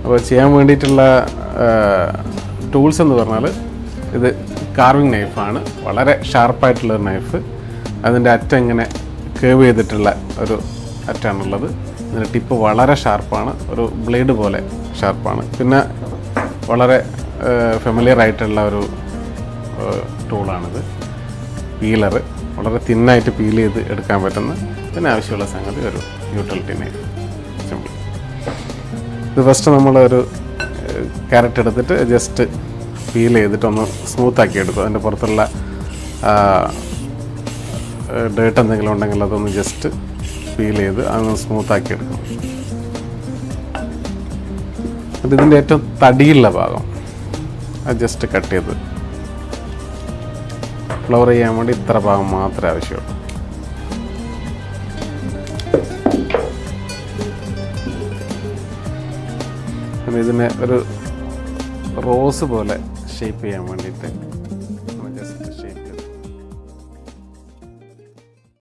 അപ്പോൾ ചെയ്യാൻ വേണ്ടിയിട്ടുള്ള ടൂൾസ് എന്ന് പറഞ്ഞാൽ ഇത് കാർവിങ് നൈഫാണ്, വളരെ ഷാർപ്പായിട്ടുള്ളൊരു നൈഫ്. അതിൻ്റെ അറ്റം ഇങ്ങനെ കേവ് ചെയ്തിട്ടുള്ള ഒരു അറ്റാണുള്ളത്. ഇതിൻ്റെ ടിപ്പ് വളരെ ഷാർപ്പാണ്, ഒരു ബ്ലേഡ് പോലെ ഷാർപ്പാണ്. പിന്നെ വളരെ ഫെമിലിയർ ആയിട്ടുള്ള ഒരു ടൂളാണിത്. പീലർ വളരെ തിന്നായിട്ട് പീൽ ചെയ്ത് എടുക്കാൻ പറ്റുന്ന, പിന്നെ ആവശ്യമുള്ള സംഗതി ഒരു യൂട്ടിലിറ്റി നൈഫ്. സിമ്പിൾ. ഇത് ഫസ്റ്റ് നമ്മളൊരു ക്യാരറ്റ് എടുത്തിട്ട് ജസ്റ്റ് പീൽ ചെയ്തിട്ടൊന്ന് സ്മൂത്താക്കി എടുക്കും. അതിൻ്റെ പുറത്തുള്ള ഡേർട്ട് എന്തെങ്കിലും ഉണ്ടെങ്കിൽ അതൊന്ന് ജസ്റ്റ് പീൽ ചെയ്ത് അതൊന്ന് സ്മൂത്താക്കി എടുക്കും. എന്നിട്ട് ഇതിൻ്റെ ഏറ്റവും തടിയുള്ള ഭാഗം അത് ജസ്റ്റ് കട്ട് ചെയ്ത് ഫ്ലവർ ചെയ്യാൻ വേണ്ടി ഇത്ര ഭാഗം മാത്രമേ ആവശ്യമുള്ളൂ. ഇതിനെ ഒരു റോസ് പോലെ ഷേപ്പ് ചെയ്യാൻ വേണ്ടിയിട്ട്